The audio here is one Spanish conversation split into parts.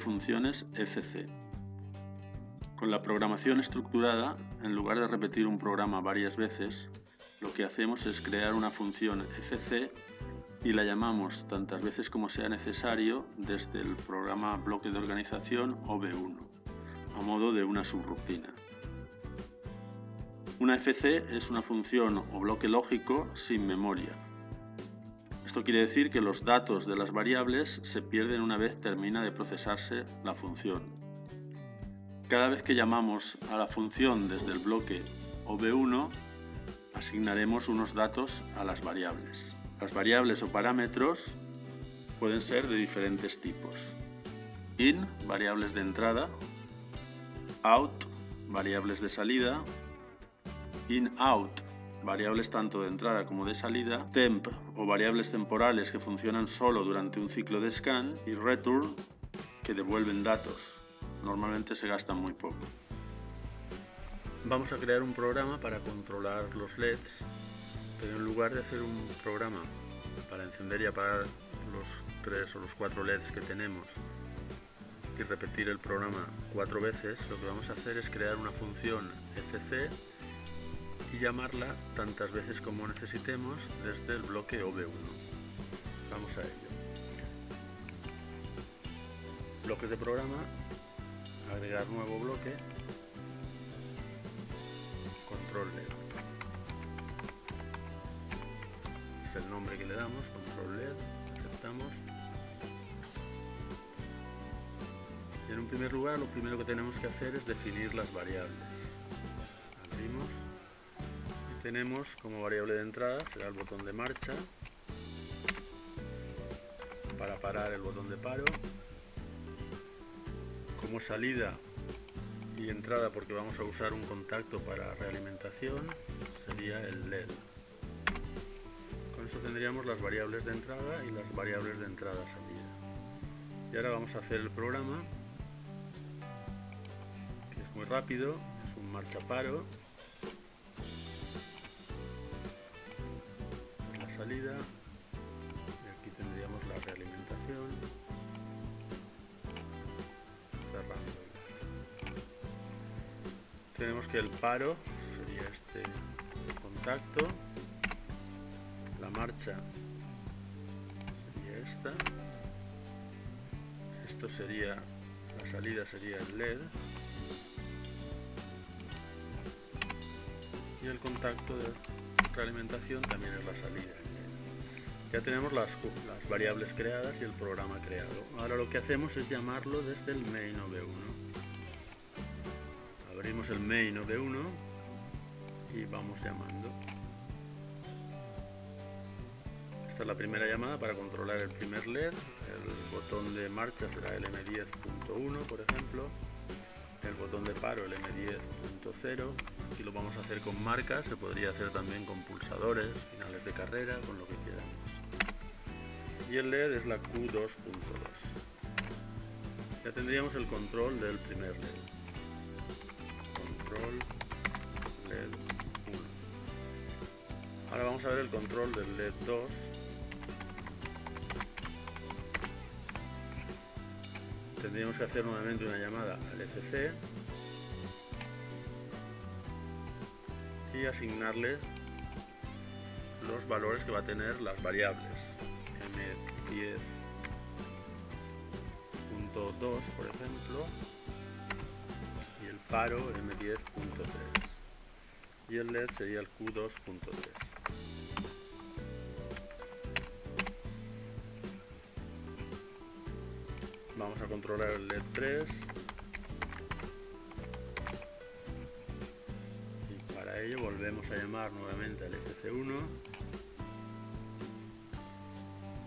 funciones FC. Con la programación estructurada, en lugar de repetir un programa varias veces, lo que hacemos es crear una función FC y la llamamos tantas veces como sea necesario desde el programa bloque de organización OV1, a modo de una subrutina. Una FC es una función o bloque lógico sin memoria. Esto quiere decir que los datos de las variables se pierden una vez termina de procesarse la función. Cada vez que llamamos a la función desde el bloque OV1, asignaremos unos datos a las variables. Las variables o parámetros pueden ser de diferentes tipos. In, variables de entrada. Out, variables de salida. In-out, variables tanto de entrada como de salida. Temp, o variables temporales que funcionan solo durante un ciclo de scan. Y return, que devuelven datos. Normalmente se gastan muy poco. Vamos a crear un programa para controlar los LEDs, pero en lugar de hacer un programa para encender y apagar los 3 o los 4 LEDs que tenemos y repetir el programa 4 veces, lo que vamos a hacer es crear una función FC y llamarla tantas veces como necesitemos desde el bloque OV1. Vamos a ello. Bloques de programa, agregar nuevo bloque, control LED. Es el nombre que le damos, control LED, aceptamos. Y en un primer lugar, lo primero que tenemos que hacer es definir las variables. Abrimos y tenemos como variable de entrada será el botón de marcha, para parar el botón de paro, como salida y entrada, porque vamos a usar un contacto para realimentación, sería el LED. Con eso tendríamos las variables de entrada y las variables de entrada-salida. Y ahora vamos a hacer el programa, que es muy rápido, es un marcha-paro. La salida, y aquí tendríamos la realimentación, cerrando. Tenemos que el paro sería este contacto, la marcha sería esta, esto sería, la salida sería el LED y el contacto de realimentación también es la salida. Ya tenemos las variables creadas y el programa creado. Ahora lo que hacemos es llamarlo desde el main OV1. Abrimos el main OV1 y vamos llamando. Esta es la primera llamada para controlar el primer LED. El botón de marcha será el M10.1, por ejemplo. El botón de paro el M10.0. Aquí lo vamos a hacer con marcas, se podría hacer también con pulsadores, finales de carrera, con lo que queramos. Y el LED es la Q2.2. Ya tendríamos el control del primer LED. Control LED 1. Ahora vamos a ver el control del LED 2. Tendríamos que hacer nuevamente una llamada al FC y asignarle los valores que va a tener las variables. M10.2, por ejemplo, y el paro M10.3 y el LED sería el Q2.3. Vamos a controlar el LED 3 y para ello volvemos a llamar nuevamente al FC1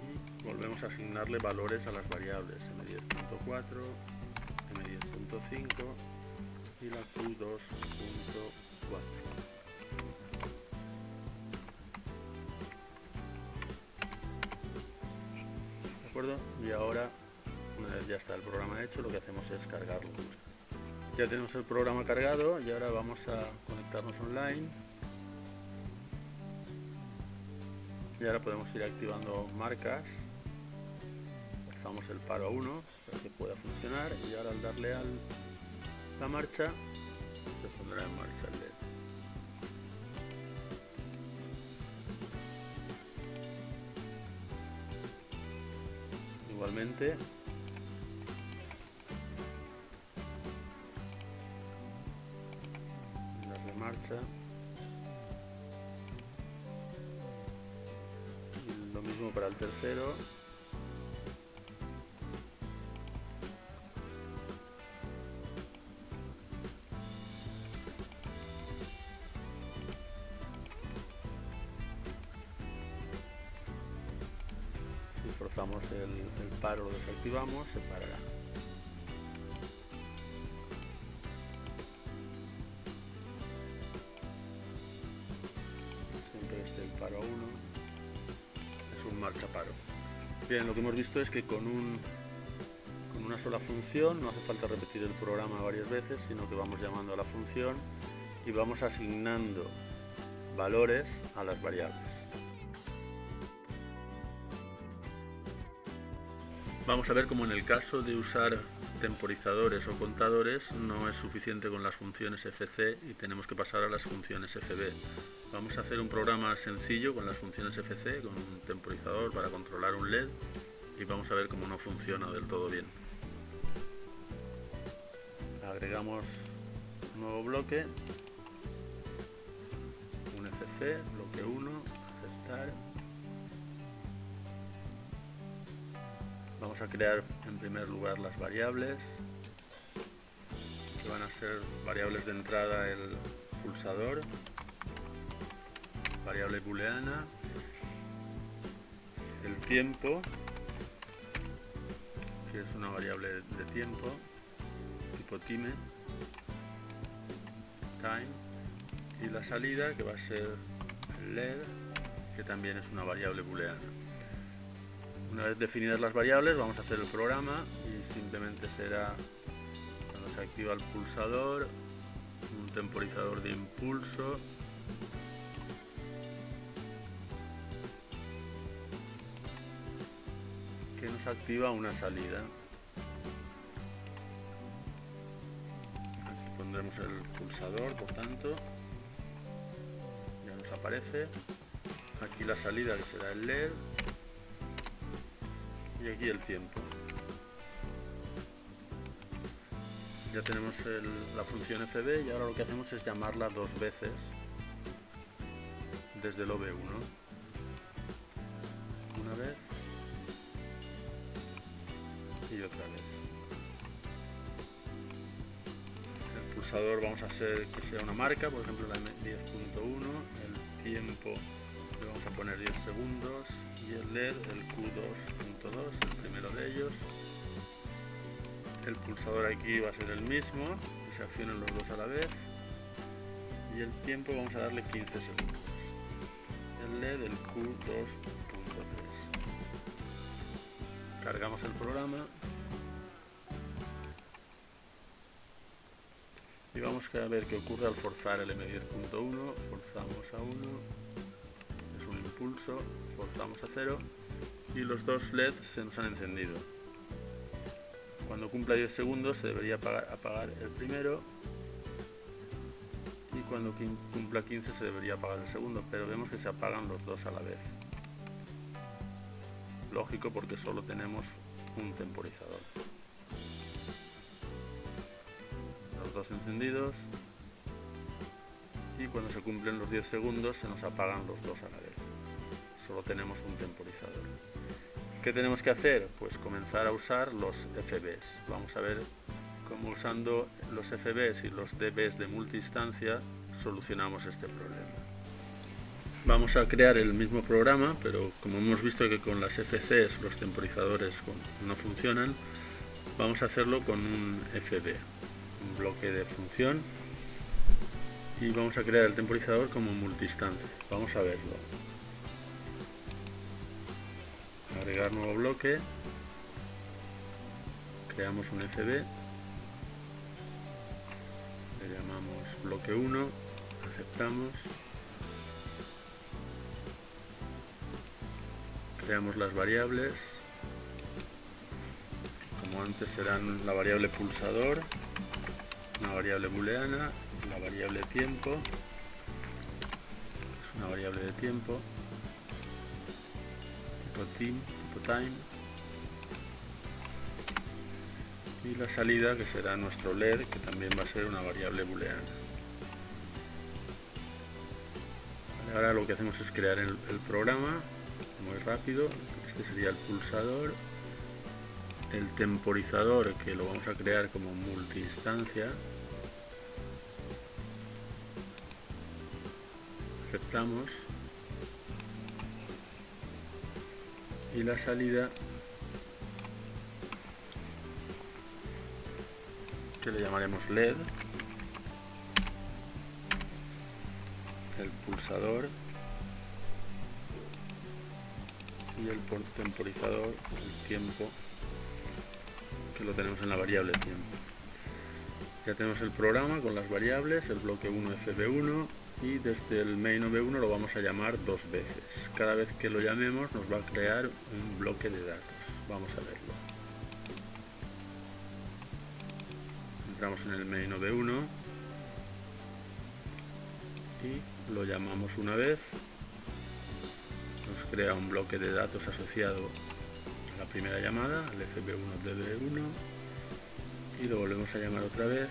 y volvemos a asignarle valores a las variables M10.4, M10.5 y la Q2.4. ¿De acuerdo? Y ahora, una vez ya está el programa hecho, lo que hacemos es cargarlo. Ya tenemos el programa cargado y ahora vamos a conectarnos online. Y ahora podemos ir activando marcas. pulsamos el paro a 1 para que pueda funcionar, y ahora al darle a la marcha se pondrá en marcha el LED. Igualmente darle marcha, y lo mismo para el tercero. Si forzamos el paro, lo desactivamos, se parará. Siempre esté el paro a 1, es un marcha paro. Bien, lo que hemos visto es que con una sola función no hace falta repetir el programa varias veces, sino que vamos llamando a la función y vamos asignando valores a las variables. Vamos a ver cómo en el caso de usar temporizadores o contadores no es suficiente con las funciones FC y tenemos que pasar a las funciones FB. Vamos a hacer un programa sencillo con las funciones FC, con un temporizador para controlar un LED, y vamos a ver cómo no funciona del todo bien. Agregamos un nuevo bloque, un FC, bloque 1, aceptar. Vamos a crear en primer lugar las variables, que van a ser variables de entrada el pulsador, variable booleana, el tiempo, que es una variable de tiempo, tipo time, y la salida, que va a ser el LED, que también es una variable booleana. Una vez definidas las variables, vamos a hacer el programa, y simplemente será, cuando se activa el pulsador, un temporizador de impulso, que nos activa una salida. Aquí pondremos el pulsador, por tanto, ya nos aparece. Aquí la salida, que será el LED, y aquí el tiempo. Ya tenemos la función FB, y ahora lo que hacemos es llamarla dos veces desde el OV1. Una vez y otra vez. El pulsador vamos a hacer que sea una marca, por ejemplo la M10.1, el tiempo le vamos a poner 10 segundos, y el LED el Q2.2, el primero de ellos. El pulsador aquí va a ser el mismo, que se accionen los dos a la vez, y el tiempo vamos a darle 15 segundos. El LED el Q2.3. Cargamos el programa y vamos a ver qué ocurre al forzar el M10.1. Forzamos a 1, es un impulso, forzamos a 0, y los dos LED se nos han encendido. Cuando cumpla 10 segundos se debería apagar el primero, y cuando cumpla 15 se debería apagar el segundo, pero vemos que se apagan los dos a la vez. Lógico, porque solo tenemos un temporizador. Los dos encendidos, y cuando se cumplen los 10 segundos se nos apagan los dos a la vez. Solo tenemos un temporizador. ¿Qué tenemos que hacer? Pues comenzar a usar los FBs. Vamos a ver cómo usando los FBs y los DBs de multiinstancia solucionamos este problema. Vamos a crear el mismo programa, pero como hemos visto que con las FCs los temporizadores no funcionan, vamos a hacerlo con un FB, un bloque de función, y vamos a crear el temporizador como multiinstante. Vamos a verlo. Agregar nuevo bloque, creamos un FB, le llamamos bloque 1, aceptamos, creamos las variables, como antes serán la variable pulsador, una variable booleana, la variable tiempo, es una variable de tiempo, tipo time, y la salida, que será nuestro LED, que también va a ser una variable booleana. Vale, ahora lo que hacemos es crear el programa muy rápido. Este sería el pulsador, el temporizador, que lo vamos a crear como multiinstancia. Aceptamos, y la salida, que le llamaremos LED, el pulsador y el temporizador, el tiempo, que lo tenemos en la variable tiempo. Ya tenemos el programa con las variables, el bloque 1 fb1, y desde el main of1 lo vamos a llamar 2 veces. Cada vez que lo llamemos nos va a crear un bloque de datos. Vamos a verlo. Entramos en el main of1 y lo llamamos una vez. Nos crea un bloque de datos asociado a la primera llamada, al fb1 db1, y lo volvemos a llamar otra vez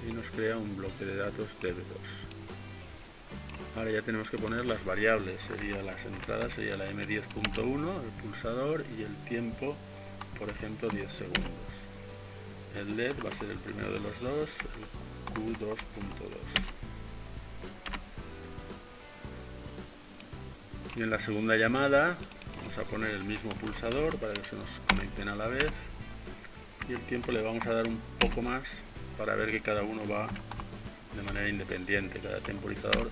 y nos crea un bloque de datos db2. Ahora ya tenemos que poner las variables, las entradas sería la m10.1, el pulsador, y el tiempo, por ejemplo, 10 segundos. El LED va a ser el primero de los dos, el q2.2. Y en la segunda llamada vamos a poner el mismo pulsador para que se nos conecten a la vez, y el tiempo le vamos a dar un poco más para ver que cada uno va de manera independiente. Cada temporizador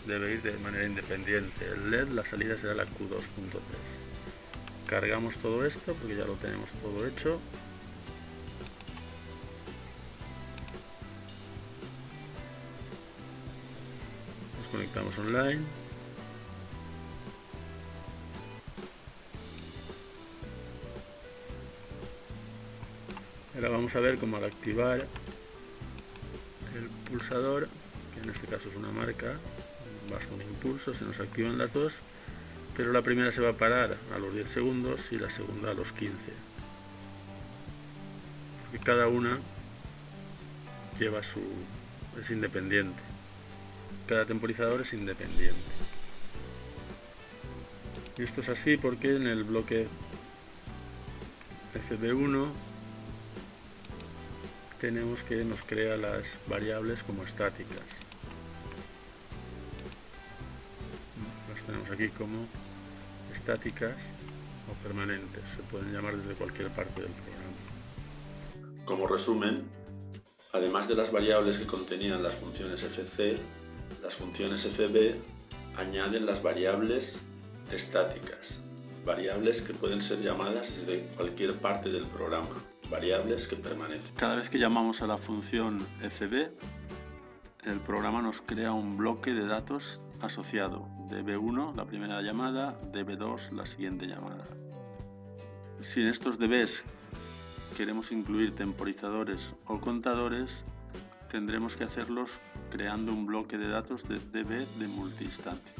debe ir de manera independiente. El LED, la salida será la q2.3. Cargamos todo esto porque ya lo tenemos todo hecho. Nos conectamos online. Ahora vamos a ver cómo al activar el pulsador, que en este caso es una marca, basta un impulso, se nos activan las dos, pero la primera se va a parar a los 10 segundos y la segunda a los 15. Porque cada una lleva es independiente. Cada temporizador es independiente. Y esto es así porque en el bloque fb1 tenemos que nos crea las variables como estáticas. Las tenemos aquí como estáticas o permanentes. Se pueden llamar desde cualquier parte del programa. Como resumen, además de las variables que contenían las funciones fc, las funciones fb añaden las variables estáticas, variables que pueden ser llamadas desde cualquier parte del programa, variables que permanecen. Cada vez que llamamos a la función fb, el programa nos crea un bloque de datos asociado, db1 la primera llamada, db2 la siguiente llamada. Si en estos dbs queremos incluir temporizadores o contadores, tendremos que hacerlos creando un bloque de datos de db de multiinstancia.